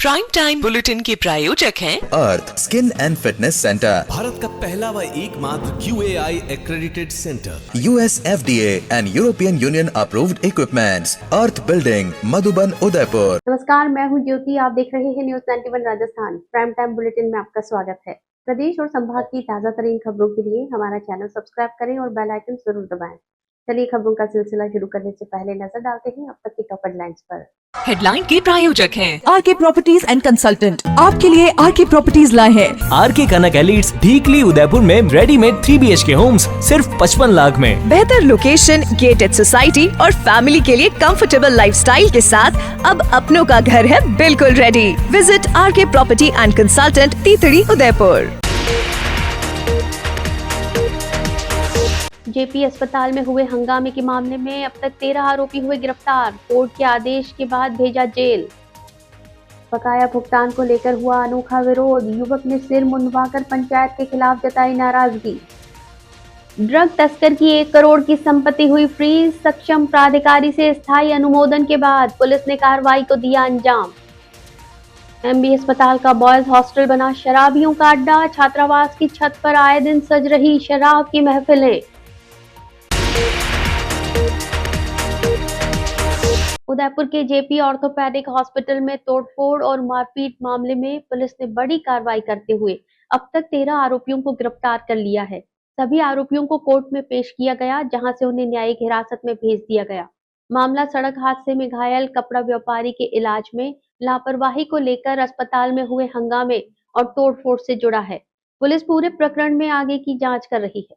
Prime time bulletin के प्रायोजक हैं Arth skin and fitness centre, Bharat का पहला व एकमात्र QAI accredited centre, US FDA and European Union approved equipments, Arth building, Madhuban, Udaipur. नमस्कार, मैं हूं ज्योति। आप देख रहे हैं news 91 Rajasthan. Prime time bulletin में आपका स्वागत है। प्रदेश और संभाग की ताजा तरीन खबरों के लिए हमारा चैनल सब्सक्राइब करें और बेल आइकन जरूर दबाएं। चलिए खबरों का सिलसिला शुरू करने से पहले नजर डालते हैं अब तक की टॉप हेडलाइंस पर। हेडलाइन के प्रायोजक हैं आरके प्रॉपर्टीज एंड कंसल्टेंट। आपके लिए आरके प्रॉपर्टीज लाए हैं आरके कनक एलिट्स ढीकली उदयपुर में रेडीमेड 3 BHK होम्स सिर्फ 55 लाख में। बेहतर लोकेशन, गेटेड सोसाइटी और फैमिली के लिए कंफर्टेबल लाइफस्टाइल के साथ अब अपनों का घर है बिल्कुल ready. Visit RK property and consultant, तीतड़ी, उदयपुर। जेपी अस्पताल में हुए हंगामे के मामले में अब तक 13 आरोपी हुए गिरफ्तार। कोर्ट के आदेश के बाद भेजा जेल। बकाया भुगतान को लेकर हुआ अनोखा विरोध। युवक ने सिर मुंडवाकर पंचायत के खिलाफ जताई नाराजगी। ड्रग तस्कर की 1 करोड़ की संपत्ति हुई फ्रीज। सक्षम प्राधिकारी से स्थायी अनुमोदन के बाद पुलिस ने कार्रवाई को दिया अंजाम। MB अस्पताल का बॉयज हॉस्टल बना शराबियों का अड्डा। छात्रावास की छत पर आए दिन सज रही शराब की महफिलें। उदयपुर के जेपी ऑर्थोपेडिक हॉस्पिटल में तोड़फोड़ और मारपीट मामले में पुलिस ने बड़ी कार्रवाई करते हुए अब तक 13 आरोपियों को गिरफ्तार कर लिया है। सभी आरोपियों को कोर्ट में पेश किया गया, जहां से उन्हें न्यायिक हिरासत में भेज दिया गया। मामला सड़क हादसे में घायल कपड़ा व्यापारी के इलाज में लापरवाही को लेकर अस्पताल में हुए हंगामे और तोड़फोड़ से जुड़ा है। पुलिस पूरे प्रकरण में आगे की जांच कर रही है।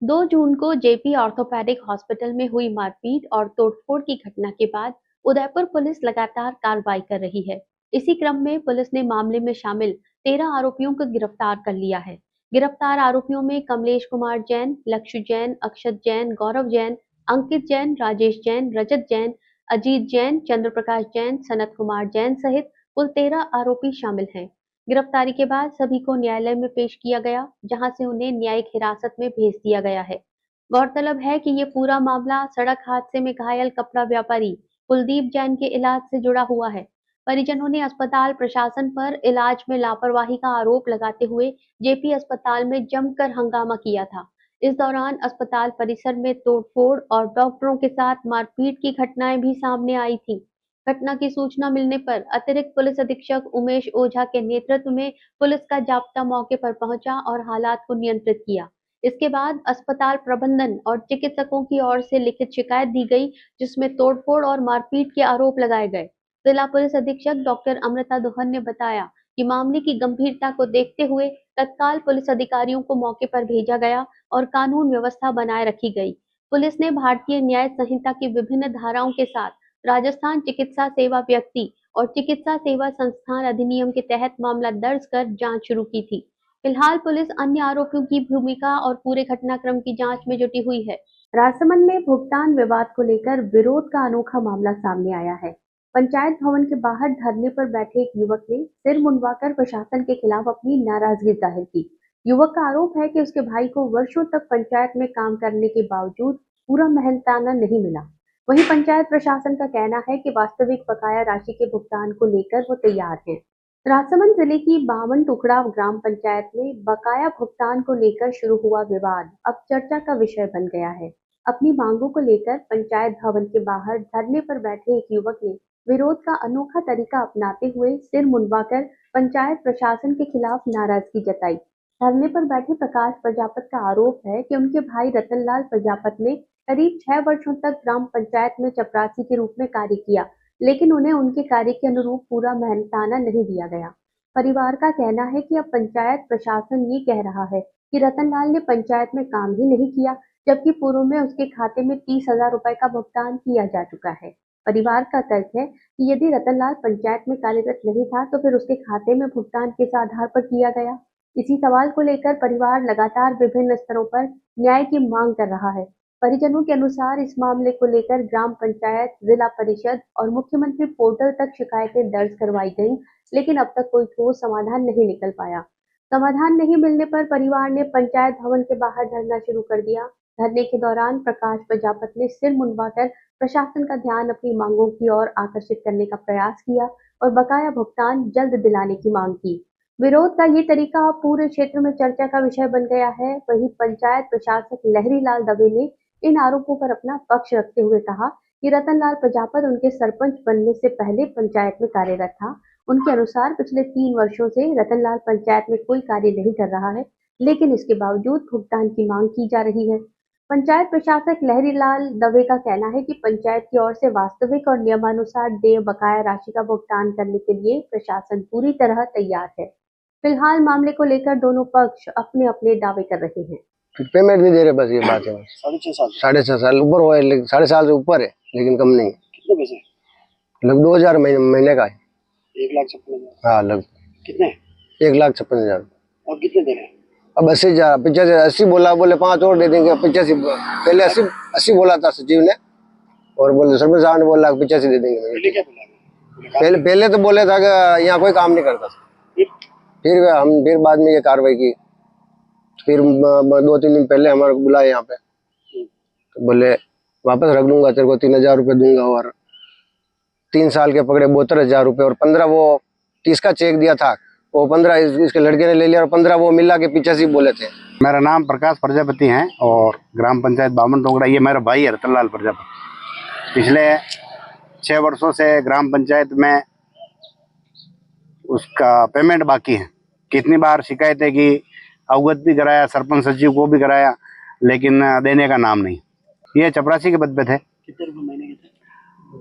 2 जून को जेपी ऑर्थोपेडिक हॉस्पिटल में हुई मारपीट और तोड़फोड़ की घटना के बाद उदयपुर पुलिस लगातार कार्रवाई कर रही है। इसी क्रम में पुलिस ने मामले में शामिल 13 आरोपियों को गिरफ्तार कर लिया है। गिरफ्तार आरोपियों में कमलेश कुमार जैन, लक्ष्य जैन, अक्षत जैन, गौरव जैन, अंकित जैन, राजेश जैन, रजत जैन, अजीत जैन, चंद्र प्रकाश जैन, सनत कुमार जैन सहित कुल 13 आरोपी शामिल हैं। गिरफ्तारी के बाद सभी को न्यायालय में पेश किया गया, जहां से उन्हें न्यायिक हिरासत में भेज दिया गया है। गौरतलब है कि ये पूरा मामला सड़क हादसे में घायल कपड़ा व्यापारी कुलदीप जैन के इलाज से जुड़ा हुआ है। परिजनों ने अस्पताल प्रशासन पर इलाज में लापरवाही का आरोप लगाते हुए जेपी अस्पताल में जमकर हंगामा किया था। इस दौरान अस्पताल परिसर में तोड़फोड़ और डॉक्टरों के साथ मारपीट की घटनाएं भी सामने आई थी। घटना की सूचना मिलने पर अतिरिक्त पुलिस अधीक्षक उमेश ओझा के नेतृत्व में पुलिस का जाब्ता मौके पर पहुंचा और हालात को नियंत्रित किया। इसके बाद अस्पताल प्रबंधन और चिकित्सकों की ओर से लिखित शिकायत दी गई, जिसमें तोड़फोड़ और मारपीट के आरोप लगाए गए। जिला पुलिस अधीक्षक डॉक्टर अमृता दोहन ने बताया कि मामले की गंभीरता को देखते हुए तत्काल पुलिस अधिकारियों को मौके पर भेजा गया और कानून व्यवस्था बनाए रखी गई। पुलिस ने भारतीय न्याय संहिता की विभिन्न धाराओं के साथ राजस्थान चिकित्सा सेवा व्यक्ति और चिकित्सा सेवा संस्थान अधिनियम के तहत मामला दर्ज कर जांच शुरू की थी। फिलहाल पुलिस अन्य आरोपियों की भूमिका और पूरे घटनाक्रम की जांच में जुटी हुई है। राजसमंद में भुगतान विवाद को लेकर विरोध का अनोखा मामला सामने आया है। पंचायत भवन के बाहर धरने पर बैठे एक युवक ने सिर मुंडवाकर प्रशासन के खिलाफ अपनी नाराजगी जाहिर की। युवक का आरोप है कि उसके भाई को वर्षों तक पंचायत में काम करने के बावजूद पूरा मेहनताना नहीं मिला। वहीं पंचायत प्रशासन का कहना है कि वास्तविक बकाया राशि के भुगतान को लेकर वो तैयार हैं। राजसमंद जिले की 52 टुकड़ा ग्राम पंचायत में बकाया भुगतान को लेकर शुरू हुआ विवाद अब चर्चा का विषय बन गया है। अपनी मांगों को लेकर पंचायत भवन के बाहर धरने पर बैठे एक युवक ने विरोध का अनोखा तरीका अपनाते हुए सिर मुंडवाकर पंचायत प्रशासन के खिलाफ नाराजगी जताई। धरने पर बैठे प्रकाश प्रजापत का आरोप है कि उनके भाई रतनलाल प्रजापत ने करीब 6 वर्षों तक ग्राम पंचायत में चपरासी के रूप में कार्य किया, लेकिन उन्हें उनके कार्य के अनुरूप पूरा मेहनताना नहीं दिया गया। परिवार का कहना है कि अब पंचायत प्रशासन ये कह रहा है कि रतनलाल ने पंचायत में काम ही नहीं किया, जबकि पूर्व में उसके खाते में 30,000 रुपए का भुगतान किया जा चुका है। परिवार का तर्क है कि यदि रतनलाल पंचायत में कार्यरत नहीं था तो फिर उसके खाते में भुगतान किस आधार पर किया गया। इसी सवाल को लेकर परिवार लगातार विभिन्न स्तरों पर न्याय की मांग कर रहा है। परिजनों के अनुसार इस मामले को लेकर ग्राम पंचायत, जिला परिषद और मुख्यमंत्री पोर्टल तक शिकायतें दर्ज करवाई गईं, लेकिन अब तक कोई ठोस समाधान नहीं निकल पाया। समाधान नहीं मिलने पर परिवार ने पंचायत भवन के बाहर धरना शुरू कर दिया। धरने के दौरान प्रकाश प्रजापति ने सिर मुंडवाकर प्रशासन का ध्यान अपनी मांगों की ओर आकर्षित करने का प्रयास किया और बकाया भुगतान जल्द दिलाने की मांग की। विरोध का ये तरीका अब पूरे क्षेत्र में चर्चा का विषय बन गया है। वहीं पंचायत प्रशासक लहरी लाल दवे ने इन आरोपों पर अपना पक्ष रखते हुए कहा कि रतनलाल प्रजापति उनके सरपंच बनने से पहले पंचायत में कार्यरत था। उनके अनुसार पिछले 3 वर्षों से रतनलाल पंचायत में कोई कार्य नहीं कर रहा है, लेकिन इसके बावजूद भुगतान की मांग की जा रही है। पंचायत प्रशासक लहरी लाल दवे का कहना है कि पंचायत की ओर से वास्तविक और नियमानुसार देय बकाया राशि का भुगतान करने के लिए प्रशासन पूरी तरह तैयार है। फिलहाल मामले को लेकर दोनों पक्ष अपने अपने दावे कर रहे हैं। पेमेंट नहीं दे रहे, बस ये बात है। 6.5 साल ऊपर हुआ है, 6.5 साल से ऊपर है, लेकिन कम नहीं। कितने पैसे? लग 2000 महीने का है। 1,56,000। हाँ, लग कितने? 1,56,000। और कितने दे रहे हैं? अब 80 बोला, बोले 5 और दे देंगे। 85 पहले 80 बोला था सचिव ने, और बोले सरपंच साहब ने बोला 85 दे देंगे। पहले क्या बोला? पहले तो बोले था कि यहाँ कोई काम नहीं करता था। फिर बाद में ये कार्रवाई की। फिर 2-3 दिन पहले हमारे को बुलाया यहाँ पे, तो बोले वापस रख दूंगा, तेरे को 3,000 रुपये दूंगा, और 3 साल के पकड़े 72,000 रुपये, और 15 वो 30 का चेक दिया था, वो 15 इसके लड़के ने ले लिया, और 15 वो मिला के 85 बोले थे। मेरा नाम प्रकाश प्रजापति है और ग्राम पंचायत बामन टोंगड़ा, ये मेरा भाई है रतनलाल प्रजापति। पिछले 6 वर्षों से ग्राम पंचायत में उसका पेमेंट बाकी है। कितनी बार शिकायत है कि अवगत भी कराया, सरपंच सचिव को भी कराया, लेकिन देने का नाम नहीं। ये चपरासी के पद पे थे। कितने रुपए महीने के थे?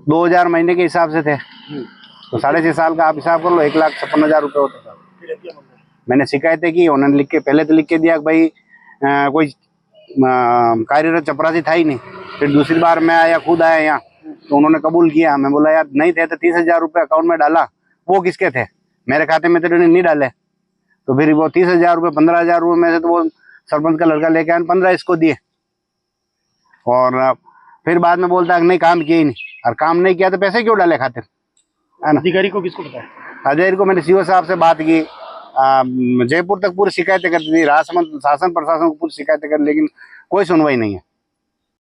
2000 महीने के हिसाब से थे, तो 6.5 साल का आप हिसाब कर लो, 1,56,000 रुपये होता था। मैंने शिकायतें की, उन्होंने लिख के पहले तो लिख के दिया कि भाई कोई कार्यरत चपरासी था ही नहीं। फिर दूसरी बार मैं आया, खुद आया यहाँ, तो उन्होंने कबूल किया। मैं बोला यार नहीं थे, तो 30,000 रुपये अकाउंट में डाला, वो किसके थे? मेरे खाते में तो उन्होंने नहीं डाले। तो फिर वो 30,000 रुपये 15,000 रुपये में से तो वो सरपंच का लड़का लेके आया, 15 इसको दिए। और फिर बाद में बोलता है नहीं काम किया ही नहीं, और काम नहीं किया तो पैसे क्यों डाले खातिर, है ना? अधिकारी को किसको बताया? अधिकारी को मैंने सीओ साहब से बात की, जयपुर तक पूरी शिकायतें करती थी, राजसमंद शासन प्रशासन को पूरी शिकायतें कर, लेकिन कोई सुनवाई नहीं है।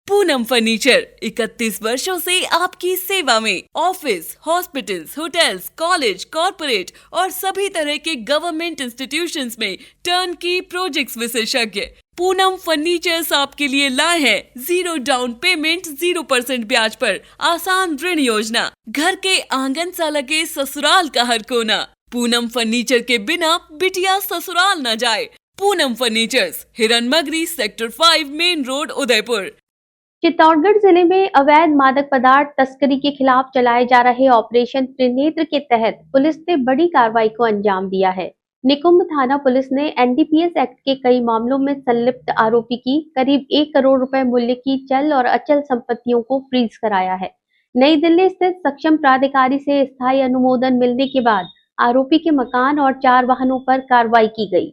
पूनम फर्नीचर 31 वर्षों से आपकी सेवा में। Office, hospitals, hotels, college, corporate और सभी तरह के गवर्नमेंट इंस्टीट्यूशंस में टर्नकी प्रोजेक्ट्स विशेषज्ञ पूनम फर्नीचर्स आपके लिए लाए हैं 0 डाउन पेमेंट 0% ब्याज पर आसान ऋण योजना। घर के आंगन सा लगे ससुराल का हर कोना। पूनम फर्नीचर के बिना बिटिया ससुराल न जाए। Poonam furnitures, Hiranmagri, sector 5, main road, Udaipur. Chittorgarh जिले में अवैध मादक पदार्थ तस्करी के खिलाफ चलाए जा रहे ऑपरेशन त्रिनेत्र के तहत पुलिस ने बड़ी कार्रवाई को अंजाम दिया है। निकुंभ थाना पुलिस ने एनडीपीएस एक्ट के कई मामलों में संलिप्त आरोपी की करीब 1 करोड़ रुपए मूल्य की चल और अचल संपत्तियों को फ्रीज कराया है। नई दिल्ली स्थित सक्षम प्राधिकारी से स्थायी अनुमोदन मिलने के बाद आरोपी के मकान और 4 वाहनों पर कार्रवाई की गई।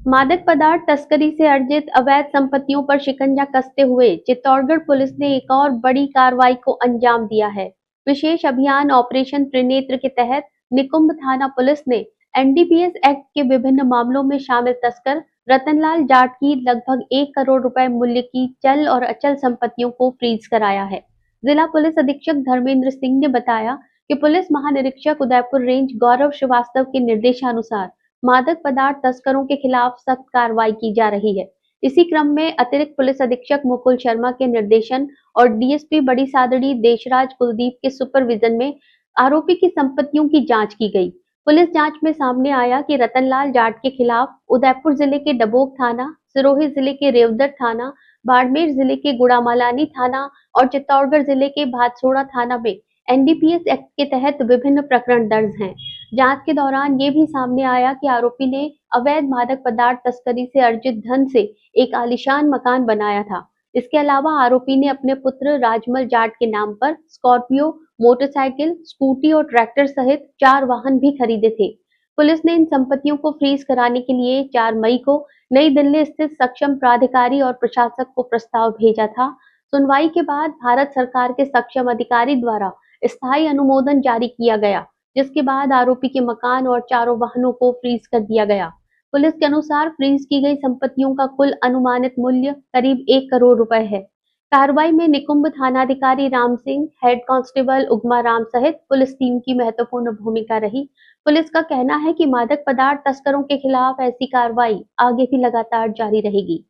मादक पदार्थ तस्करी से अर्जित अवैध संपत्तियों पर शिकंजा कसते हुए चित्तौड़गढ़ पुलिस ने एक और बड़ी कार्रवाई को अंजाम दिया है। विशेष अभियान ऑपरेशन त्रिनेत्र के तहत निकुंभ थाना पुलिस ने एनडीपीएस एक्ट के विभिन्न मामलों में शामिल तस्कर रतनलाल जाट की लगभग 1 करोड़ रुपए मूल्य की चल और अचल संपत्तियों को फ्रीज कराया है। जिला पुलिस अधीक्षक धर्मेंद्र सिंह ने बताया कि पुलिस महानिरीक्षक उदयपुर रेंज गौरव श्रीवास्तव के निर्देशानुसार मादक पदार्थ तस्करों के खिलाफ सख्त कार्रवाई की जा रही है। इसी क्रम में अतिरिक्त पुलिस अधीक्षक मुकुल शर्मा के निर्देशन और डीएसपी बड़ी सादड़ी देशराज कुलदीप के सुपरविजन में आरोपी की संपत्तियों की जांच की गई। पुलिस जांच में सामने आया कि रतनलाल जाट के खिलाफ उदयपुर जिले के डबोक थाना, सिरोही जिले के रेवदर थाना, बाड़मेर जिले के गुड़ामालानी थाना और चित्तौड़गढ़ जिले के भादसोड़ा थाना में एनडीपीएस एक्ट के तहत विभिन्न प्रकरण दर्ज हैं। जांच के दौरान ये भी सामने आया कि आरोपी ने अवैध मादक पदार्थ तस्करी से अर्जित धन से एक आलीशान मकान बनाया था। इसके अलावा आरोपी ने अपने पुत्र राजमल जाट के नाम पर स्कॉर्पियो, मोटरसाइकिल, स्कूटी और ट्रैक्टर सहित 4 वाहन भी खरीदे थे। पुलिस ने इन संपत्तियों को फ्रीज कराने के लिए 4 मई को नई दिल्ली स्थित सक्षम प्राधिकारी और प्रशासक को प्रस्ताव भेजा था। सुनवाई के बाद भारत सरकार के सक्षम अधिकारी द्वारा स्थायी अनुमोदन जारी किया गया, जिसके बाद आरोपी के मकान और 4 वाहनों को फ्रीज कर दिया गया। पुलिस के अनुसार फ्रीज की गई संपत्तियों का कुल अनुमानित मूल्य करीब 1 करोड़ रुपए है। कार्रवाई में निकुंभ थानाधिकारी राम सिंह, हेड कांस्टेबल उगमा राम सहित पुलिस टीम की महत्वपूर्ण भूमिका रही। पुलिस का कहना है कि मादक पदार्थ तस्करों के खिलाफ ऐसी कार्रवाई आगे भी लगातार जारी रहेगी।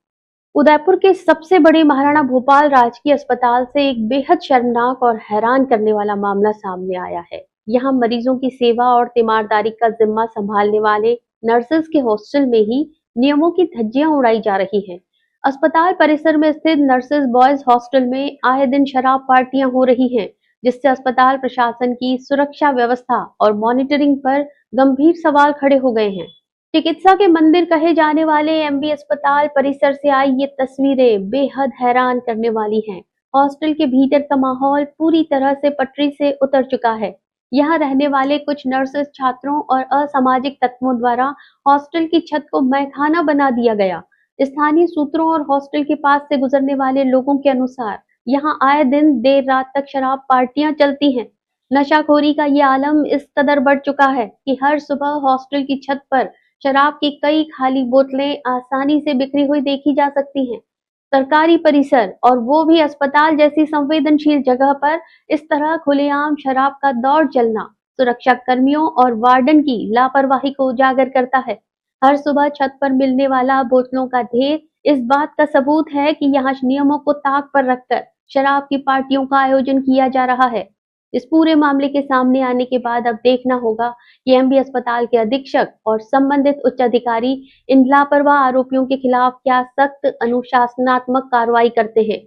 उदयपुर के सबसे बड़े महाराणा भोपाल राजकीय अस्पताल से एक बेहद शर्मनाक और हैरान करने वाला मामला सामने आया है। यहाँ मरीजों की सेवा और तीमारदारी का जिम्मा संभालने वाले नर्सेज के हॉस्टल में ही नियमों की धज्जियां उड़ाई जा रही हैं। अस्पताल परिसर में स्थित नर्सेज बॉयज हॉस्टल में आए दिन शराब पार्टियां हो रही हैं, जिससे अस्पताल प्रशासन की सुरक्षा व्यवस्था और मॉनिटरिंग पर गंभीर सवाल खड़े हो गए हैं। चिकित्सा के मंदिर कहे जाने वाले एमबी अस्पताल परिसर से आई ये तस्वीरें बेहद हैरान करने वाली हैं। हॉस्टल के भीतर का माहौल पूरी तरह से पटरी से उतर चुका है। यहाँ रहने वाले कुछ नर्सेज छात्रों और असामाजिक तत्वों द्वारा हॉस्टल की छत को मैखाना बना दिया गया। स्थानीय सूत्रों और हॉस्टल के पास से गुजरने वाले लोगों के अनुसार यहाँ आए दिन देर रात तक शराब पार्टियां चलती हैं। नशाखोरी का ये आलम इस कदर बढ़ चुका है कि हर सुबह हॉस्टल की छत पर शराब की कई खाली बोतलें आसानी से बिखरी हुई देखी जा सकती हैं। सरकारी परिसर और वो भी अस्पताल जैसी संवेदनशील जगह पर इस तरह खुलेआम शराब का दौर चलना सुरक्षा कर्मियों और वार्डन की लापरवाही को उजागर करता है। हर सुबह छत पर मिलने वाला बोतलों का ढेर इस बात का सबूत है कि यहाँ नियमों को ताक पर रखकर शराब की पार्टियों का आयोजन किया जा रहा है। इस पूरे मामले के सामने आने के बाद अब देखना होगा कि एमबी अस्पताल के अधीक्षक और संबंधित उच्च अधिकारी इन लापरवाह आरोपियों के खिलाफ क्या सख्त अनुशासनात्मक कार्रवाई करते हैं।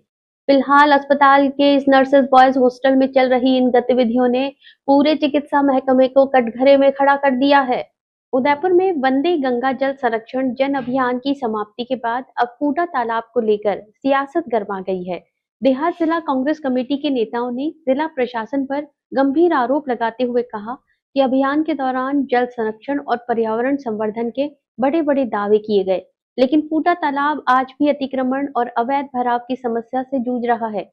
फिलहाल अस्पताल के इस नर्सेज बॉयज हॉस्टल में चल रही इन गतिविधियों ने पूरे चिकित्सा महकमे को कटघरे में खड़ा कर दिया है। उदयपुर में वंदे गंगा जल संरक्षण जन अभियान की समाप्ति के बाद अब फूटा तालाब को लेकर सियासत गर्मा गई है। देहात जिला कांग्रेस कमेटी के नेताओं ने जिला प्रशासन पर गंभीर आरोप लगाते हुए कहा कि अभियान के दौरान जल संरक्षण और पर्यावरण संवर्धन के बड़े बड़े दावे किए गए, लेकिन फूटा तालाब आज भी अतिक्रमण और अवैध भराव की समस्या से जूझ रहा है।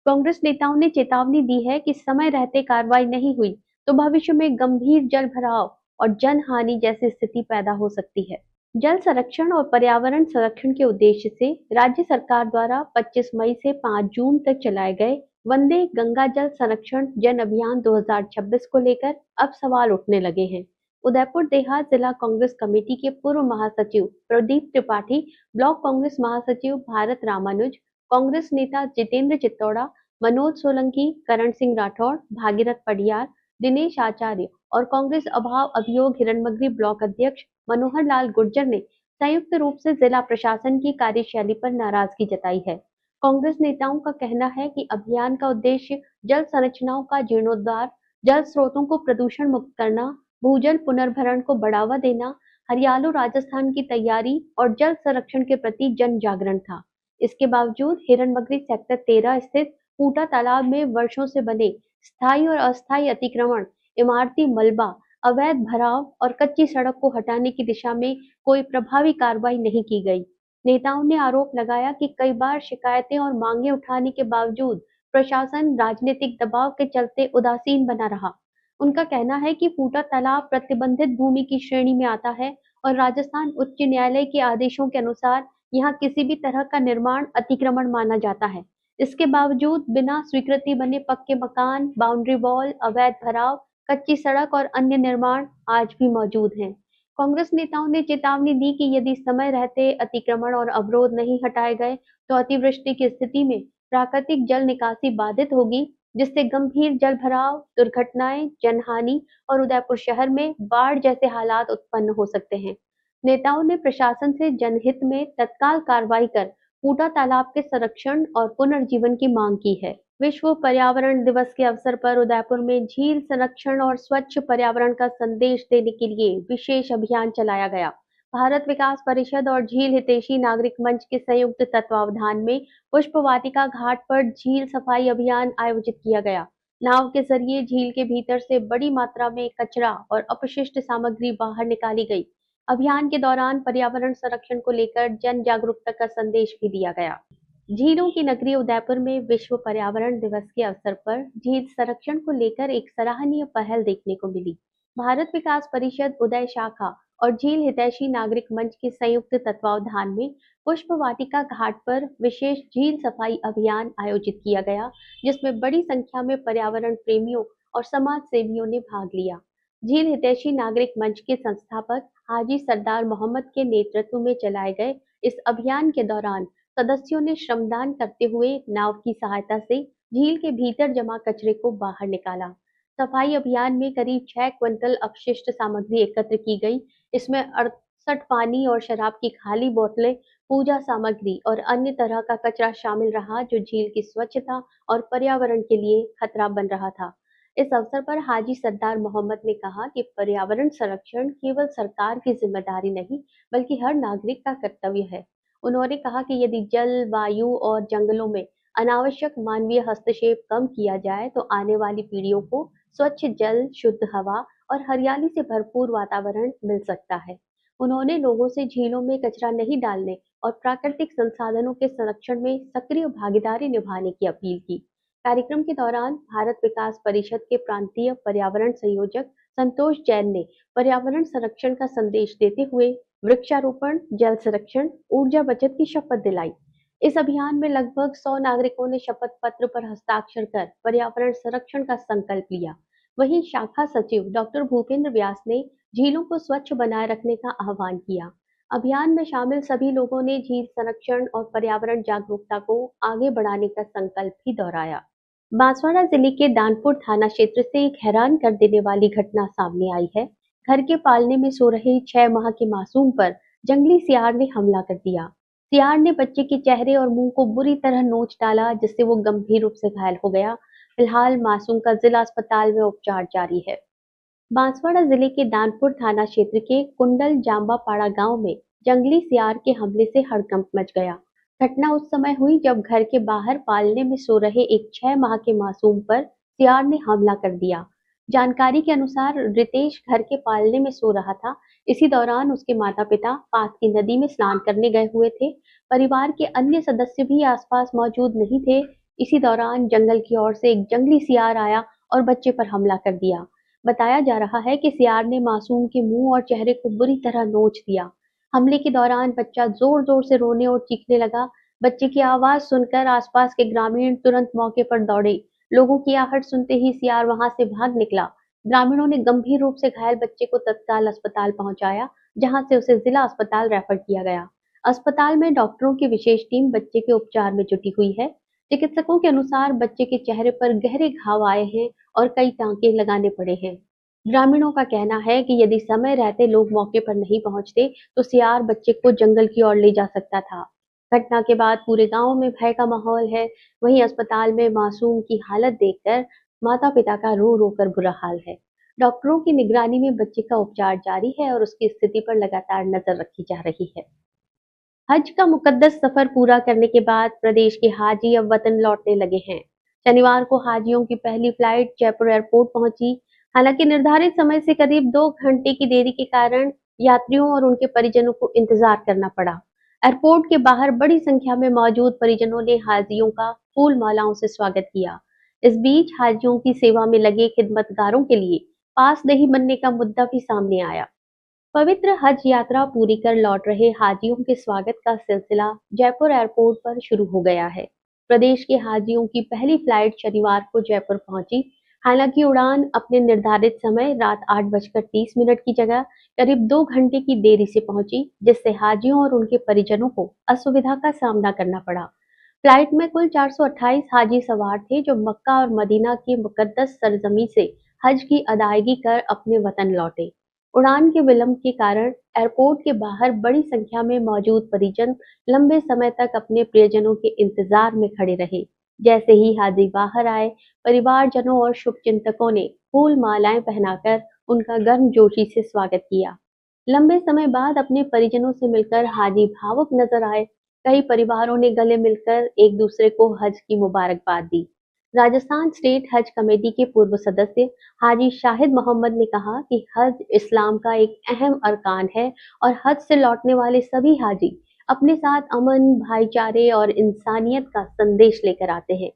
कांग्रेस नेताओं ने चेतावनी दी है कि समय रहते कार्रवाई नहीं हुई तो भविष्य में गंभीर जल भराव और जन हानि जैसी स्थिति पैदा हो सकती है। जल संरक्षण और पर्यावरण संरक्षण के उद्देश्य से राज्य सरकार द्वारा 25 मई से 5 जून तक चलाए गए वंदे गंगा जल संरक्षण जन अभियान 2026 को लेकर अब सवाल उठने लगे हैं। उदयपुर देहात जिला कांग्रेस कमेटी के पूर्व महासचिव प्रदीप त्रिपाठी, ब्लॉक कांग्रेस महासचिव भारत रामानुज, कांग्रेस नेता जितेंद्र चित्तौड़ा, मनोज सोलंकी, करण सिंह राठौड़, भागीरथ पडियार, दिनेश आचार्य और कांग्रेस अभाव अभियोग हिरणमगरी ब्लॉक अध्यक्ष मनोहर लाल गुर्जर ने संयुक्त रूप से जिला प्रशासन की कार्यशैली पर नाराजगी जताई है। कांग्रेस नेताओं का कहना है कि अभियान का उद्देश्य जल संरचनाओं का जीर्णोद्धार, जल स्रोतों को प्रदूषण मुक्त करना, भूजल पुनर्भरण को बढ़ावा देना, हरियालो राजस्थान की तैयारी और जल संरक्षण के प्रति जन जागरण था। इसके बावजूद हिरणमगरी सेक्टर 13 स्थित फूटा तालाब में वर्षों से बने स्थायी और अस्थायी अतिक्रमण, इमारती मलबा, अवैध भराव और कच्ची सड़क को हटाने की दिशा में कोई प्रभावी कार्रवाई नहीं की गई। नेताओं ने आरोप लगाया कि कई बार शिकायतें और मांगे उठाने के बावजूद प्रशासन राजनीतिक दबाव के चलते उदासीन बना रहा। उनका कहना है कि फूटा तालाब प्रतिबंधित भूमि की श्रेणी में आता है और राजस्थान उच्च न्यायालय के आदेशों के अनुसार यहाँ किसी भी तरह का निर्माण अतिक्रमण माना जाता है। इसके बावजूद बिना स्वीकृति बने पक्के मकान, बाउंड्री वॉल, अवैध भराव, कच्ची सड़क और अन्य निर्माण आज भी मौजूद हैं। कांग्रेस नेताओं ने चेतावनी दी कि यदि समय रहते अतिक्रमण और अवरोध नहीं हटाए गए तो अतिवृष्टि की स्थिति में प्राकृतिक जल निकासी बाधित होगी, जिससे गंभीर जल भराव, दुर्घटनाएं, जनहानि और उदयपुर शहर में बाढ़ जैसे हालात उत्पन्न हो सकते हैं। नेताओं ने प्रशासन से जनहित में तत्काल कार्रवाई कर फूटा तालाब के संरक्षण और पुनर्जीवन की मांग की है। विश्व पर्यावरण दिवस के अवसर पर उदयपुर में झील संरक्षण और स्वच्छ पर्यावरण का संदेश देने के लिए विशेष अभियान चलाया गया। भारत विकास परिषद और झील हितैषी नागरिक मंच के संयुक्त तत्वावधान में पुष्प वाटिका घाट पर झील सफाई अभियान आयोजित किया गया। नाव के जरिए झील के भीतर से बड़ी मात्रा में कचरा और अपशिष्ट सामग्री बाहर निकाली गई। अभियान के दौरान पर्यावरण संरक्षण को लेकर जन जागरूकता का संदेश भी दिया गया। झीलों की नगरी उदयपुर में विश्व पर्यावरण दिवस के अवसर पर झील संरक्षण को लेकर एक सराहनीय पहल देखने को मिली। भारत विकास परिषद उदय शाखा और झील हितैषी नागरिक मंच के संयुक्त तत्वावधान में पुष्प वाटिका घाट पर विशेष झील सफाई अभियान आयोजित किया गया, जिसमें बड़ी संख्या में पर्यावरण प्रेमियों और समाज सेवियों ने भाग लिया। झील हितैषी नागरिक मंच के संस्थापक हाजी सरदार मोहम्मद के नेतृत्व में चलाए गए इस अभियान के दौरान सदस्यों ने श्रमदान करते हुए नाव की सहायता से झील के भीतर जमा कचरे को बाहर निकाला। सफाई अभियान में करीब 6 क्विंटल अपशिष्ट सामग्री एकत्र की गई। इसमें 68 पानी और शराब की खाली बोतलें, पूजा सामग्री और अन्य तरह का कचरा शामिल रहा, जो झील की स्वच्छता और पर्यावरण के लिए खतरा बन रहा था। इस अवसर पर हाजी सरदार मोहम्मद ने कहा कि पर्यावरण संरक्षण केवल सरकार की जिम्मेदारी नहीं, बल्कि हर नागरिक का कर्तव्य है। उन्होंने कहा कि यदि जल, वायु और जंगलों में अनावश्यक मानवीय हस्तक्षेप कम किया जाए तो आने वाली पीढ़ियों को स्वच्छ जल, शुद्ध हवा और हरियाली से भरपूर वातावरण मिल सकता है। उन्होंने लोगों से झीलों में कचरा नहीं डालने और प्राकृतिक संसाधनों के संरक्षण में सक्रिय भागीदारी निभाने की अपील की। कार्यक्रम के दौरान भारत विकास परिषद के प्रांतीय पर्यावरण संयोजक संतोष जैन ने पर्यावरण संरक्षण का संदेश देते हुए वृक्षारोपण, जल संरक्षण, ऊर्जा बचत की शपथ दिलाई। इस अभियान में लगभग 100 नागरिकों ने शपथ पत्र पर हस्ताक्षर कर पर्यावरण संरक्षण का संकल्प लिया। वहीं शाखा सचिव डॉक्टर भूपेंद्र व्यास ने झीलों को स्वच्छ बनाए रखने का आह्वान किया। अभियान में शामिल सभी लोगों ने झील संरक्षण और पर्यावरण जागरूकता को आगे बढ़ाने का संकल्प भी दोहराया। बांसवाड़ा जिले के दानपुर थाना क्षेत्र से एक हैरान कर देने वाली घटना सामने आई है। घर के पालने में सो रहे 6 माह के मासूम पर जंगली सियार ने हमला कर दिया। सियार ने बच्चे के चेहरे और मुंह को बुरी तरह नोच डाला, जिससे वो गंभीर रूप से घायल हो गया। फिलहाल मासूम का जिला अस्पताल में उपचार जारी है। बांसवाड़ा जिले के दानपुर थाना क्षेत्र के कुंडल जाम्बापाड़ा गांव में जंगली सियार के हमले से हड़कंप मच गया। घटना उस समय हुई जब घर के बाहर पालने में सो रहे एक 6 माह के मासूम पर सियार ने हमला कर दिया। जानकारी के अनुसार रितेश घर के पालने में सो रहा था। इसी दौरान उसके माता-पिता पास की नदी में स्नान करने गए हुए थे। परिवार के अन्य सदस्य भी आसपास मौजूद नहीं थे। इसी दौरान जंगल की ओर से एक जंगली सियार आया और बच्चे पर हमला कर दिया। बताया जा रहा है कि सियार ने मासूम के मुंह और चेहरे को बुरी तरह नोच दिया। हमले के दौरान बच्चा जोर-जोर से रोने और चीखने लगा। बच्चे की आवाज सुनकर आसपास के ग्रामीण तुरंत मौके पर दौड़े। लोगों की आहट सुनते ही सियार वहां से भाग निकला। ग्रामीणों ने गंभीर रूप से घायल बच्चे को तत्काल अस्पताल पहुंचाया, जहां से उसे जिला अस्पताल रेफर किया गया। अस्पताल में डॉक्टरों की विशेष टीम बच्चे के उपचार में जुटी हुई है। चिकित्सकों के अनुसार बच्चे के चेहरे पर गहरे घाव आए हैं और कई टांके लगाने पड़े हैं। ग्रामीणों का कहना है कि यदि समय रहते लोग मौके पर नहीं पहुंचते तो सियार बच्चे को जंगल की ओर ले जा सकता था। घटना के बाद पूरे गांव में भय का माहौल है। वहीं अस्पताल में मासूम की हालत देखकर माता-पिता का रो रो कर बुरा हाल है। डॉक्टरों की निगरानी में बच्चे का उपचार जारी है और उसकी स्थिति पर लगातार नजर रखी जा रही है। हज का मुकद्दस सफर पूरा करने के बाद प्रदेश के हाजी अब वतन लौटने लगे हैं। शनिवार को हाजियों की पहली फ्लाइट जयपुर एयरपोर्ट पहुंची। हालांकि निर्धारित समय से करीब 2 घंटे की देरी के कारण यात्रियों और उनके परिजनों को इंतजार करना पड़ा। एयरपोर्ट के बाहर बड़ी संख्या में मौजूद परिजनों ने हाजियों का फूल मालाओं से स्वागत किया। इस बीच हाजियों की सेवा में लगे खिदमतगारों के लिए पास नहीं बनने का मुद्दा भी सामने आया। पवित्र हज यात्रा पूरी कर लौट रहे हाजियों के स्वागत का सिलसिला जयपुर एयरपोर्ट पर शुरू हो गया है। प्रदेश के हाजियों की पहली फ्लाइट शनिवार को जयपुर पहुंची। हालांकि उड़ान अपने निर्धारित समय रात 8:30 की जगह करीब 2 घंटे की देरी से पहुंची, जिससे हाजियों और उनके परिजनों को असुविधा का सामना करना पड़ा। फ्लाइट में कुल 428 हाजी सवार थे, जो मक्का और मदीना की मुकद्दस सरजमी से हज की अदायगी कर अपने वतन लौटे। उड़ान के विलंब के कारण एयरपोर्ट के बाहर बड़ी संख्या में मौजूद परिजन लंबे समय तक अपने प्रियजनों के इंतजार में खड़े रहे। जैसे ही हाजी बाहर आए, परिवारजनों और शुभचिंतकों ने फूल मालाएं पहनाकर उनका गर्मजोशी से स्वागत किया। लंबे समय बाद अपने परिजनों से मिलकर हाजी भावुक नजर आए। कई परिवारों ने गले मिलकर एक दूसरे को हज की मुबारकबाद दी। राजस्थान स्टेट हज कमेटी के पूर्व सदस्य हाजी शाहिद मोहम्मद ने कहा कि हज इस्लाम का एक अहम अरकान है और हज से लौटने वाले सभी हाजी अपने साथ अमन, भाईचारे और इंसानियत का संदेश लेकर आते हैं।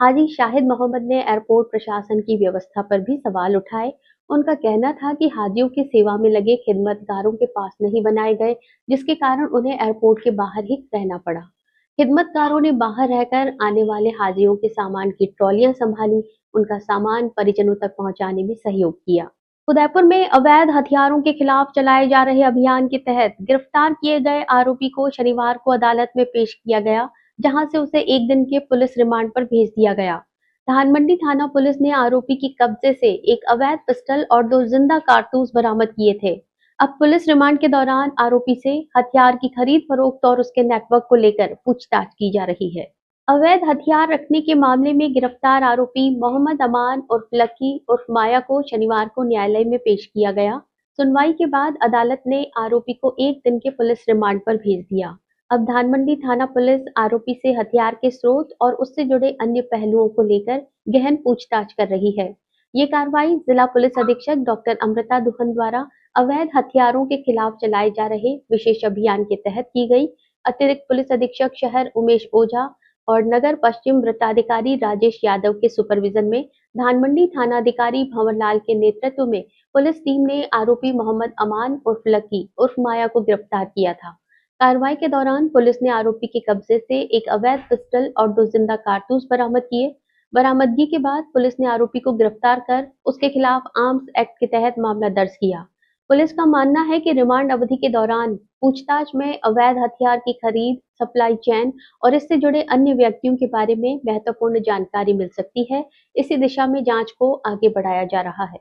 हाजी शाहिद मोहम्मद ने एयरपोर्ट प्रशासन की व्यवस्था पर भी सवाल उठाए। उनका कहना था कि हाजियों की सेवा में लगे खिदमतगारों के पास नहीं बनाए गए, जिसके कारण उन्हें एयरपोर्ट के बाहर ही रहना पड़ा। खिदमतगारों ने बाहर रहकर आने वाले हाजियों के सामान की ट्रॉलियां संभाली, उनका सामान परिजनों तक पहुंचाने में सहयोग किया। उदयपुर में अवैध हथियारों के खिलाफ चलाए जा रहे अभियान के तहत गिरफ्तार किए गए आरोपी को शनिवार को अदालत में पेश किया गया, जहां से उसे 1 दिन के पुलिस रिमांड पर भेज दिया गया। धानमंडी थाना पुलिस ने आरोपी के कब्जे से एक अवैध पिस्टल और 2 जिंदा कारतूस बरामद किए थे। अब पुलिस रिमांड के दौरान आरोपी से हथियार की खरीद फरोख्त और उसके नेटवर्क को लेकर पूछताछ की जा रही है। अवैध हथियार रखने के मामले में गिरफ्तार आरोपी मोहम्मद अमान उर्फ लकी उर्फ माया को शनिवार को न्यायालय में पेश किया गया। सुनवाई के बाद अदालत ने आरोपी को 1 दिन के पुलिस रिमांड पर भेज दिया। अब धानमंडी थाना पुलिस आरोपी से हथियार के स्रोत और उससे जुड़े अन्य पहलुओं को लेकर गहन पूछताछ कर रही है। ये कार्रवाई जिला पुलिस अधीक्षक डॉक्टर अमृता दुहन द्वारा अवैध हथियारों के खिलाफ चलाए जा रहे विशेष अभियान के तहत की गई। अतिरिक्त पुलिस अधीक्षक शहर उमेश ओझा और नगर पश्चिम वृत्ताधिकारी राजेश यादव के सुपरविजन में धानमंडी थानाधिकारी भंवरलाल के नेतृत्व में पुलिस टीम ने आरोपी मोहम्मद अमान उर्फ लकी उर्फ माया को गिरफ्तार किया था। कार्रवाई के दौरान पुलिस ने आरोपी के कब्जे से एक अवैध पिस्टल और 2 जिंदा कारतूस बरामद किए। बरामदगी के बाद पुलिस ने आरोपी को गिरफ्तार कर उसके खिलाफ आर्म्स एक्ट के तहत मामला दर्ज किया। पुलिस का मानना है कि रिमांड अवधि के दौरान पूछताछ में अवैध हथियार की खरीद, सप्लाई चेन और इससे जुड़े अन्य व्यक्तियों के बारे में महत्वपूर्ण जानकारी मिल सकती है। इसी दिशा में जांच को आगे बढ़ाया जा रहा है।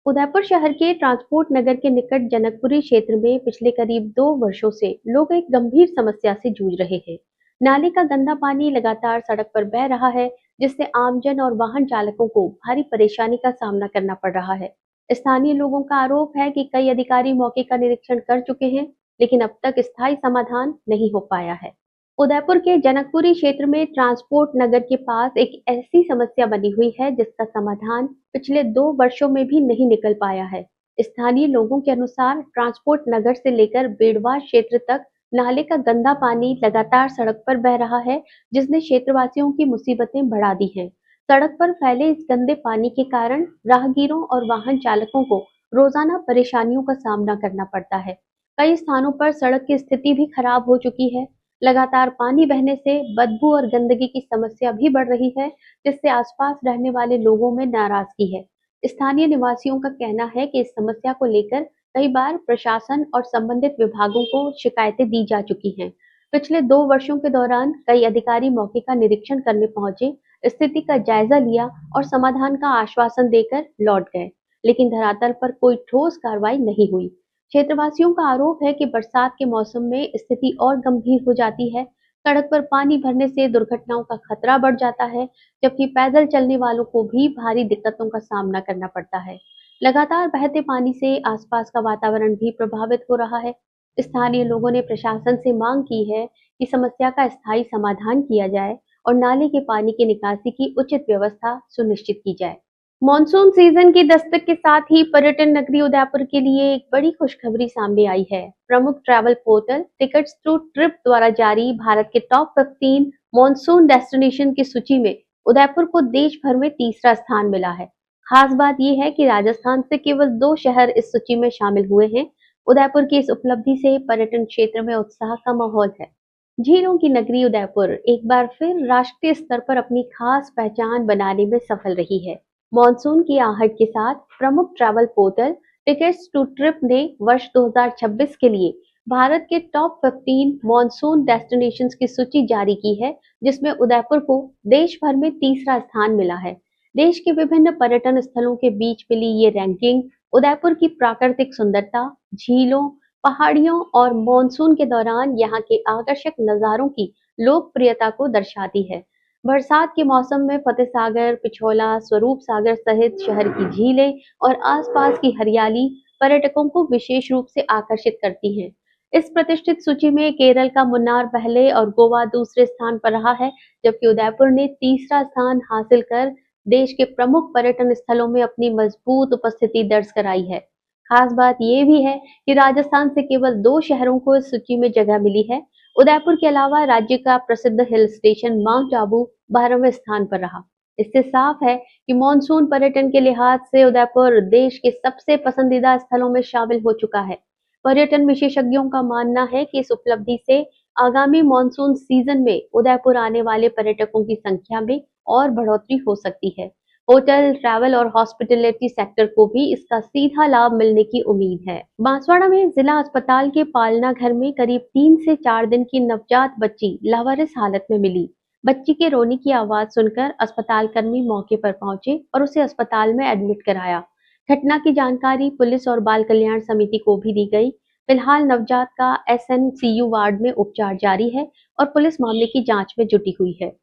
उदयपुर शहर के ट्रांसपोर्ट नगर के निकट जनकपुरी क्षेत्र में पिछले करीब 2 वर्षों से लोग एक गंभीर समस्या से जूझ रहे हैं। नाले का गंदा पानी लगातार सड़क पर बह रहा है, जिससे आमजन और वाहन चालकों को भारी परेशानी का सामना करना पड़ रहा है। स्थानीय लोगों का आरोप है कि कई अधिकारी मौके का निरीक्षण कर चुके हैं, लेकिन अब तक स्थायी समाधान नहीं हो पाया है। उदयपुर के जनकपुरी क्षेत्र में ट्रांसपोर्ट नगर के पास एक ऐसी समस्या बनी हुई है जिसका समाधान पिछले 2 वर्षों में भी नहीं निकल पाया है। स्थानीय लोगों के अनुसार ट्रांसपोर्ट नगर से लेकर बेड़वा क्षेत्र तक नाले का गंदा पानी लगातार सड़क पर बह रहा है, जिसने क्षेत्रवासियों की मुसीबतें बढ़ा दी हैं। सड़क पर फैले इस गंदे पानी के कारण राहगीरों और वाहन चालकों को रोजाना परेशानियों का सामना करना पड़ता है। कई स्थानों पर सड़क की स्थिति भी खराब हो चुकी है। लगातार पानी बहने से बदबू और गंदगी की समस्या भी बढ़ रही है, जिससे आसपास रहने वाले लोगों में नाराजगी है। स्थानीय निवासियों का कहना है कि इस समस्या को लेकर कई बार प्रशासन और संबंधित विभागों को शिकायतें दी जा चुकी हैं। पिछले 2 वर्षों के दौरान कई अधिकारी मौके का निरीक्षण करने पहुंचे, स्थिति का जायजा लिया और समाधान का आश्वासन देकर लौट गए, लेकिन धरातल पर कोई ठोस कार्रवाई नहीं हुई। क्षेत्रवासियों का आरोप है कि बरसात के मौसम में स्थिति और गंभीर हो जाती है। सड़क पर पानी भरने से दुर्घटनाओं का खतरा बढ़ जाता है, जबकि पैदल चलने वालों को भी भारी दिक्कतों का सामना करना पड़ता है। लगातार बहते पानी से आसपास का वातावरण भी प्रभावित हो रहा है। स्थानीय लोगों ने प्रशासन से मांग की है कि समस्या का स्थायी समाधान किया जाए और नाले के पानी की निकासी की उचित व्यवस्था सुनिश्चित की जाए। मॉनसून सीजन की दस्तक के साथ ही पर्यटन नगरी उदयपुर के लिए एक बड़ी खुशखबरी सामने आई है। प्रमुख travel portal tickets to trip द्वारा जारी भारत के टॉप 15 मॉनसून डेस्टिनेशन की सूची में उदयपुर को देश भर में तीसरा स्थान मिला है। खास बात यह है कि राजस्थान से केवल 2 शहर इस सूची में शामिल हुए हैं। उदयपुर की इस उपलब्धि से पर्यटन क्षेत्र में उत्साह का माहौल है। झीलों की नगरी उदयपुर एक बार फिर राष्ट्रीय स्तर पर अपनी खास पहचान बनाने में सफल रही है। मॉनसून की आहट के साथ प्रमुख travel portal tickets to trip ने वर्ष 2026 के लिए भारत के टॉप 15 मॉनसून डेस्टिनेशंस की सूची जारी की है, जिसमें उदयपुर को देश भर में तीसरा स्थान मिला है। देश के विभिन्न पर्यटन स्थलों के बीच मिली ये रैंकिंग उदयपुर की प्राकृतिक सुंदरता, झीलों, पहाड़ियों और मॉनसून के दौरान यहाँ के आकर्षक नजारों की लोकप्रियता को दर्शाती है। बरसात के मौसम में फतेह सागर, पिछोला, स्वरूप सागर सहित शहर की झीलें और आसपास की हरियाली पर्यटकों को विशेष रूप से आकर्षित करती हैं। इस प्रतिष्ठित सूची में केरल का मुन्नार पहले और गोवा दूसरे स्थान पर रहा है, जबकि उदयपुर ने तीसरा स्थान हासिल कर देश के प्रमुख पर्यटन स्थलों में अपनी मजबूत उपस्थिति दर्ज कराई है। खास बात यह भी है कि राजस्थान से केवल 2 शहरों को इस सूची में जगह मिली है। उदयपुर के अलावा राज्य का प्रसिद्ध हिल स्टेशन माउंट आबू 12वें स्थान पर रहा। इससे साफ है कि मॉनसून पर्यटन के लिहाज से उदयपुर देश के सबसे पसंदीदा स्थलों में शामिल हो चुका है। पर्यटन विशेषज्ञों का मानना है कि इस उपलब्धि से आगामी मॉनसून सीजन में उदयपुर आने वाले पर्यटकों की संख्या में और बढ़ोतरी हो सकती है। होटल, ट्रैवल और हॉस्पिटैलिटी सेक्टर को भी इसका सीधा लाभ मिलने की उम्मीद है। बांसवाड़ा में जिला अस्पताल के पालना घर में करीब 3 से 4 दिन की नवजात बच्ची लावारिस हालत में मिली। बच्ची के रोने की आवाज सुनकर अस्पताल कर्मी मौके पर पहुंचे और उसे अस्पताल में एडमिट कराया। घटना की जानकारी पुलिस और बाल कल्याण समिति को भी दी गई। फिलहाल नवजात का SNCU वार्ड में उपचार जारी है और पुलिस मामले की जांच में जुटी हुई है।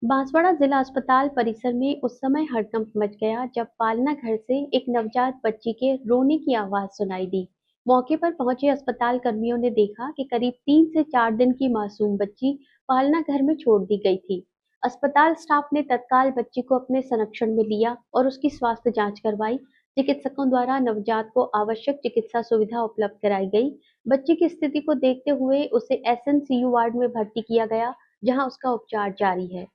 बांसवाड़ा जिला अस्पताल परिसर में उस समय हड़कंप मच गया जब पालना घर से एक नवजात बच्ची के रोने की आवाज सुनाई दी। मौके पर पहुंचे अस्पताल कर्मियों ने देखा कि करीब 3 से 4 दिन की मासूम बच्ची पालना घर में छोड़ दी गई थी। अस्पताल स्टाफ ने तत्काल बच्ची को अपने संरक्षण में लिया और उसकी स्वास्थ्य जांच करवाई। चिकित्सकों द्वारा नवजात को आवश्यक चिकित्सा सुविधा उपलब्ध कराई गई। बच्ची की स्थिति को देखते हुए उसे SNCU वार्ड में भर्ती किया गया, जहां उसका उपचार जारी है।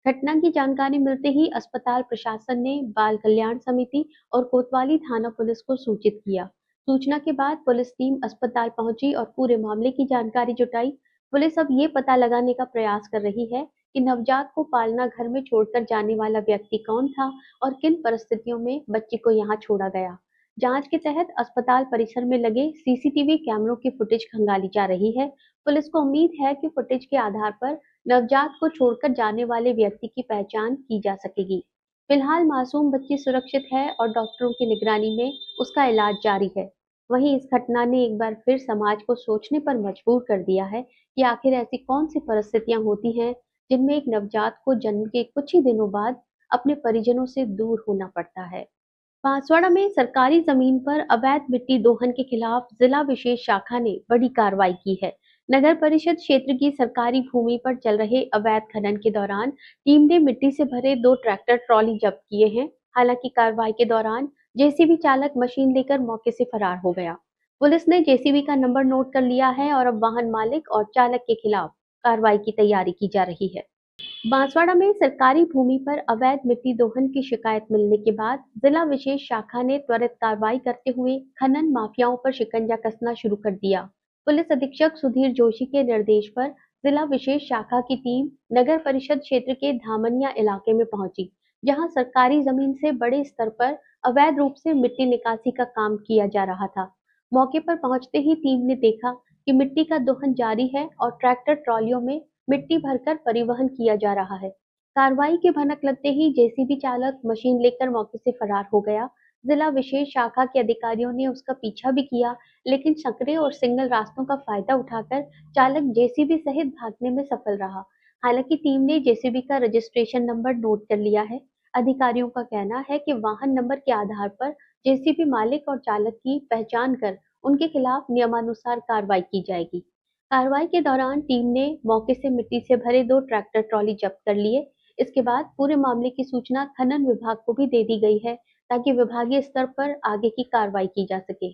घटना की जानकारी मिलते ही अस्पताल प्रशासन ने बाल कल्याण समिति और कोतवाली थाना पुलिस को सूचित किया। सूचना के बाद पुलिस टीम अस्पताल पहुंची और पूरे मामले की जानकारी जुटाई। पुलिस अब ये पता लगाने का प्रयास कर रही है कि नवजात को पालना घर में छोड़कर जाने वाला व्यक्ति कौन था और किन परिस्थितियों में बच्ची को यहाँ छोड़ा गया। जांच के तहत अस्पताल परिसर में लगे CCTV कैमरों की फुटेज खंगाली जा रही है। पुलिस को उम्मीद है कि फुटेज के आधार पर नवजात को छोड़कर जाने वाले व्यक्ति की पहचान की जा सकेगी। फिलहाल मासूम बच्ची सुरक्षित है और डॉक्टरों की निगरानी में उसका इलाज जारी है। वहीं इस घटना ने एक बार फिर समाज को सोचने पर मजबूर कर दिया है कि आखिर ऐसी कौन सी परिस्थितियां होती हैं जिनमें एक नवजात को जन्म के कुछ ही दिनों बाद अपने परिजनों से दूर होना पड़ता है। बांसवाड़ा में सरकारी जमीन पर अवैध मिट्टी दोहन के खिलाफ जिला विशेष शाखा ने बड़ी कार्रवाई की है। नगर परिषद क्षेत्र की सरकारी भूमि पर चल रहे अवैध खनन के दौरान टीम ने मिट्टी से भरे 2 ट्रैक्टर ट्रॉली जब्त किए हैं। हालांकि कार्रवाई के दौरान JCB चालक मशीन लेकर मौके से फरार हो गया। पुलिस ने JCB का नंबर नोट कर लिया है और अब वाहन मालिक और चालक के खिलाफ कार्रवाई की तैयारी की जा रही है। बांसवाड़ा में सरकारी भूमि पर अवैध मिट्टी दोहन की शिकायत मिलने के बाद जिला विशेष शाखा ने त्वरित कार्रवाई करते हुए खनन माफियाओं पर शिकंजा कसना शुरू कर दिया। पुलिस अधीक्षक सुधीर जोशी के निर्देश पर जिला विशेष शाखा की टीम नगर परिषद क्षेत्र के धामनिया इलाके में पहुंची, जहां सरकारी जमीन से बड़े स्तर पर अवैध रूप से मिट्टी निकासी का काम किया जा रहा था। मौके पर पहुंचते ही टीम ने देखा कि मिट्टी का दोहन जारी है और ट्रैक्टर ट्रॉलियों में मिट्टी भरकर परिवहन किया जा रहा है। कार्रवाई की भनक लगते ही JCB चालक मशीन लेकर मौके से फरार हो गया। जिला विशेष शाखा के अधिकारियों ने उसका पीछा भी किया, लेकिन संकरे और सिंगल रास्तों का फायदा उठाकर चालक JCB सहित भागने में सफल रहा। हालांकि टीम ने JCB का रजिस्ट्रेशन नंबर नोट कर लिया है। अधिकारियों का कहना है कि वाहन नंबर के आधार पर JCB मालिक और चालक की पहचान कर उनके खिलाफ नियमानुसार कार्रवाई की जाएगी। कार्रवाई के दौरान टीम ने मौके से मिट्टी से भरे 2 ट्रैक्टर ट्रॉली जब्त कर लिए। इसके बाद पूरे मामले की सूचना खनन विभाग को भी दे दी गई है, ताकि विभागीय स्तर पर आगे की कार्रवाई की जा सके।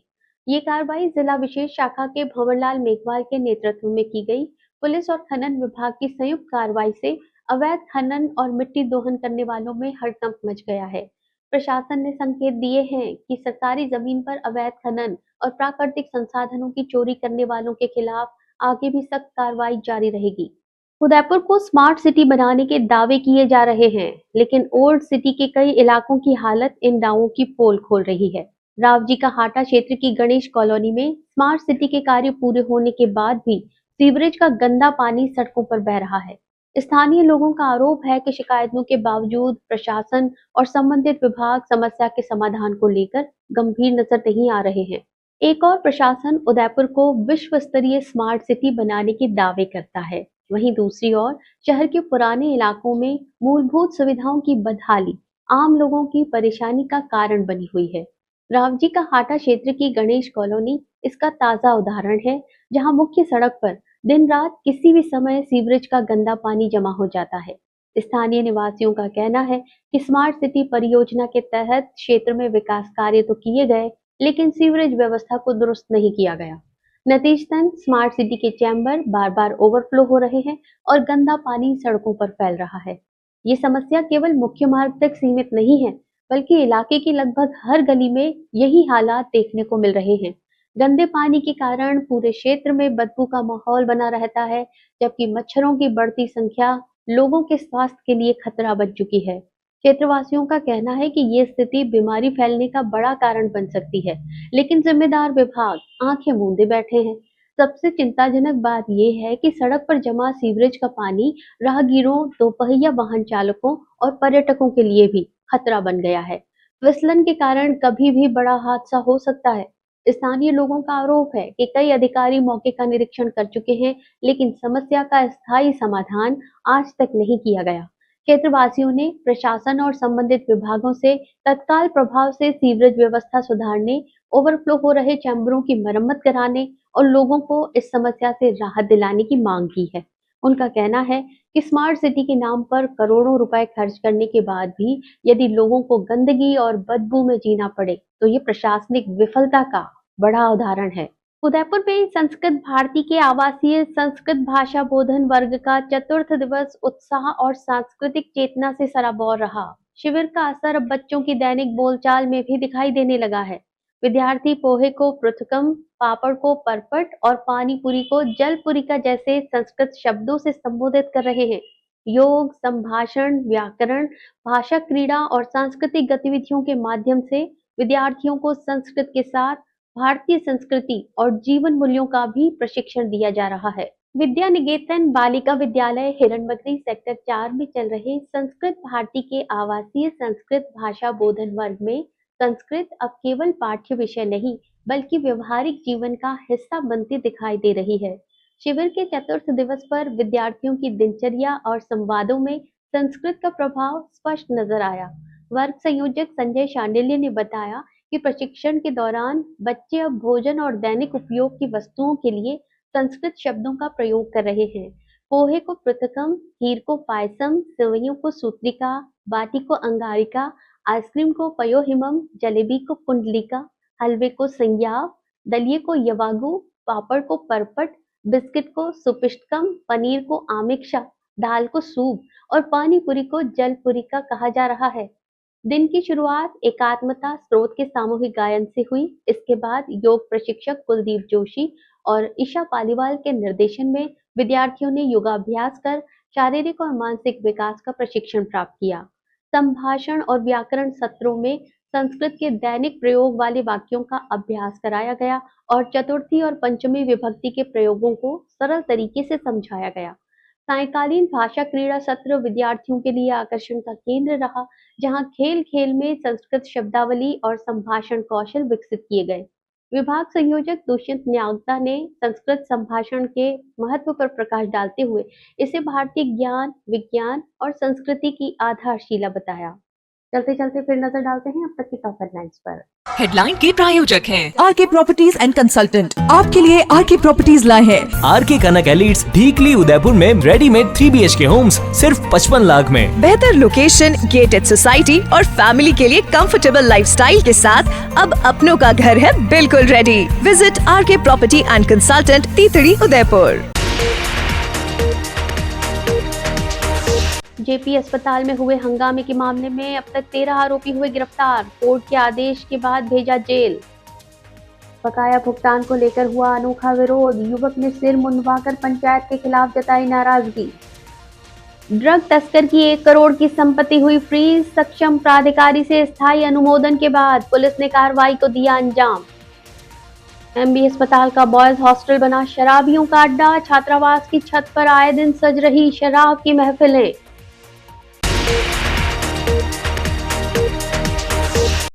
ये कार्रवाई जिला विशेष शाखा के भंवरलाल मेघवाल के नेतृत्व में की गई। पुलिस और खनन विभाग की संयुक्त कार्रवाई से अवैध खनन और मिट्टी दोहन करने वालों में हड़कंप मच गया है। प्रशासन ने संकेत दिए हैं कि सरकारी जमीन पर अवैध खनन और प्राकृतिक संसाधनों की चोरी करने वालों के खिलाफ आगे भी सख्त कार्रवाई जारी रहेगी। उदयपुर को स्मार्ट सिटी बनाने के दावे किए जा रहे हैं, लेकिन ओल्ड सिटी के कई इलाकों की हालत इन दावों की पोल खोल रही है। रावजी का हाटा क्षेत्र की गणेश कॉलोनी में स्मार्ट सिटी के कार्य पूरे होने के बाद भी सीवरेज का गंदा पानी सड़कों पर बह रहा है। स्थानीय लोगों का आरोप है कि शिकायतों के बावजूद प्रशासन और संबंधित विभाग समस्या के समाधान को लेकर गंभीर नजर नहीं आ रहे हैं। एक और प्रशासन उदयपुर को विश्व स्तरीय स्मार्ट सिटी बनाने के दावे करता है, वहीं दूसरी ओर शहर के पुराने इलाकों में मूलभूत सुविधाओं की बदहाली आम लोगों की परेशानी का कारण बनी हुई है। रावजी का हाटा क्षेत्र की गणेश कॉलोनी इसका ताजा उदाहरण है, जहां मुख्य सड़क पर दिन रात किसी भी समय सीवरेज का गंदा पानी जमा हो जाता है। स्थानीय निवासियों का कहना है कि स्मार्ट सिटी परियोजना के तहत क्षेत्र में विकास कार्य तो किए गए, लेकिन सीवरेज व्यवस्था को दुरुस्त नहीं किया गया। नतीजतन स्मार्ट सिटी के चैम्बर बार बार ओवरफ्लो हो रहे हैं और गंदा पानी सड़कों पर फैल रहा है। ये समस्या केवल मुख्य मार्ग तक सीमित नहीं है, बल्कि इलाके की लगभग हर गली में यही हालात देखने को मिल रहे हैं। गंदे पानी के कारण पूरे क्षेत्र में बदबू का माहौल बना रहता है, जबकि मच्छरों की बढ़ती संख्या लोगों के स्वास्थ्य के लिए खतरा बन चुकी है। क्षेत्रवासियों का कहना है कि ये स्थिति बीमारी फैलने का बड़ा कारण बन सकती है, लेकिन जिम्मेदार विभाग आंखें मूंदे बैठे हैं। सबसे चिंताजनक बात यह है कि सड़क पर जमा सीवरेज का पानी राहगीरों, दोपहिया वाहन चालकों और पर्यटकों के लिए भी खतरा बन गया है। फिसलन के कारण कभी भी बड़ा हादसा हो सकता है। स्थानीय लोगों का आरोप है कि कई अधिकारी मौके का निरीक्षण कर चुके हैं, लेकिन समस्या का स्थायी समाधान आज तक नहीं किया गया। क्षेत्रवासियों ने प्रशासन और संबंधित विभागों से तत्काल प्रभाव से सीवरेज व्यवस्था सुधारने, ओवरफ्लो हो रहे चैम्बरों की मरम्मत कराने और लोगों को इस समस्या से राहत दिलाने की मांग की है। उनका कहना है कि स्मार्ट सिटी के नाम पर करोड़ों रुपए खर्च करने के बाद भी यदि लोगों को गंदगी और बदबू में जीना पड़े, तो ये प्रशासनिक विफलता का बड़ा उदाहरण है। उदयपुर में संस्कृत भारती के आवासीय संस्कृत भाषा बोधन वर्ग का चतुर्थ दिवस उत्साह और सांस्कृतिक चेतना से सराबोर रहा। शिविर का असर अब बच्चों की दैनिक बोलचाल में भी दिखाई देने लगा है। विद्यार्थी पोहे को पृथकम, पापड़ को परपट और पानी पूरी को जलपुरिका जैसे संस्कृत शब्दों से संबोधित कर रहे हैं। योग, संभाषण, व्याकरण, भाषा, क्रीड़ा और सांस्कृतिक गतिविधियों के माध्यम से विद्यार्थियों को संस्कृत के साथ भारतीय संस्कृति और जीवन मूल्यों का भी प्रशिक्षण दिया जा रहा है। विद्या निकेतन बालिका विद्यालय हिरणमगरी सेक्टर 4 में चल रहे संस्कृत भारती के आवासीय संस्कृत भाषा बोधन वर्ग में संस्कृत अब केवल पाठ्य विषय नहीं, बल्कि व्यवहारिक जीवन का हिस्सा बनती दिखाई दे रही है। शिविर के चतुर्थ दिवस पर विद्यार्थियों की दिनचर्या और संवादों में संस्कृत का प्रभाव स्पष्ट नजर आया। वर्ग संयोजक संजय शांडिल्य ने बताया कि प्रशिक्षण के दौरान बच्चे अब भोजन और दैनिक उपयोग की वस्तुओं के लिए संस्कृत शब्दों का प्रयोग कर रहे हैं। पोहे को पृथकम, खीर को पायसम, सेवइयों को सूत्रिका, बाटी को अंगारिका, आइसक्रीम को पयोहिमम, जलेबी को कुंडलिका, हलवे को संयाव, दलिये को यवागु, पापड़ को परपट, बिस्किट को सुपिष्टकम, पनीर को आमिक्षा, दाल को सूप और पानी पूरी को जलपुरिका कहा जा रहा है। दिन की शुरुआत एकात्मता स्रोत के सामूहिक गायन से हुई। इसके बाद योग प्रशिक्षक कुलदीप जोशी और ईशा पालीवाल के निर्देशन में विद्यार्थियों ने योगाभ्यास कर शारीरिक और मानसिक विकास का प्रशिक्षण प्राप्त किया। संभाषण और व्याकरण सत्रों में संस्कृत के दैनिक प्रयोग वाले वाक्यों का अभ्यास कराया गया और चतुर्थी और पंचमी विभक्ति के प्रयोगों को सरल तरीके से समझाया गया। सायंकालीन भाषा क्रीड़ा सत्र विद्यार्थियों के लिए आकर्षण का केंद्र रहा, जहां खेल खेल में संस्कृत शब्दावली और संभाषण कौशल विकसित किए गए। विभाग संयोजक दुष्यंत न्यागता ने संस्कृत संभाषण के महत्व पर प्रकाश डालते हुए इसे भारतीय ज्ञान, विज्ञान और संस्कृति की आधारशिला बताया। चलते चलते फिर नजर डालते हैं अब तक की टॉप हेडलाइंस पर। हेडलाइन के प्रायोजक हैं आरके प्रॉपर्टीज एंड कंसल्टेंट। आपके लिए आरके प्रॉपर्टीज लाए हैं आरके कनक एलिट्स ढीकली उदयपुर में रेडीमेड 3 BHK होम्स सिर्फ 55 लाख में। बेहतर लोकेशन, गेटेड सोसाइटी और फैमिली के लिए कंफर्टेबल लाइफस्टाइल के साथ अब अपनों का घर है बिल्कुल ready. Visit RK property and consultant, तीतड़ी, उदयपुर। जेपी अस्पताल में हुए हंगामे के मामले में अब तक 13 आरोपी हुए गिरफ्तार। कोर्ट के आदेश के बाद भेजा जेल। बकाया भुगतान को लेकर हुआ अनोखा विरोध। युवक ने सिर मुंडवाकर पंचायत के खिलाफ जताई नाराजगी। ड्रग तस्कर की 1 करोड़ की संपत्ति हुई फ्रीज। सक्षम प्राधिकारी से स्थायी अनुमोदन के बाद पुलिस ने कार्रवाई को दिया अंजाम। एमबी अस्पताल का बॉयज हॉस्टल बना शराबियों का अड्डा। छात्रावास की छत पर आए दिन सज रही शराब की महफिलें।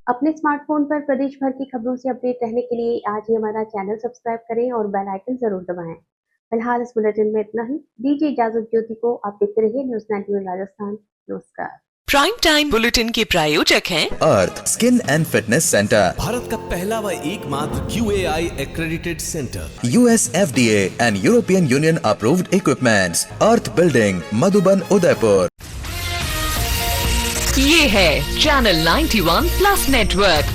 अपने स्मार्टफोन पर प्रदेश भर की खबरों से अपडेट रहने के लिए आज ही हमारा चैनल सब्सक्राइब करें और बेल आइकन जरूर दबाएं। फिलहाल इस बुलेटिन में इतना ही। दीजिए इजाजत ज्योति को। आप देखते रहिए न्यूज़ 91 राजस्थान। नमस्कार। प्राइम टाइम बुलेटिन के प्रायोजक हैं Arth skin and fitness centre, Bharat का पहला व एकमात्र QAI accredited center, US FDA and European Union approved equipments, earth building, Madhuban, Udaipur. ये है चैनल 91 प्लस नेटवर्क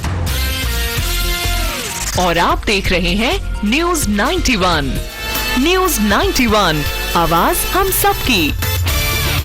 और आप देख रहे हैं न्यूज़ 91। न्यूज़ 91, आवाज हम सबकी।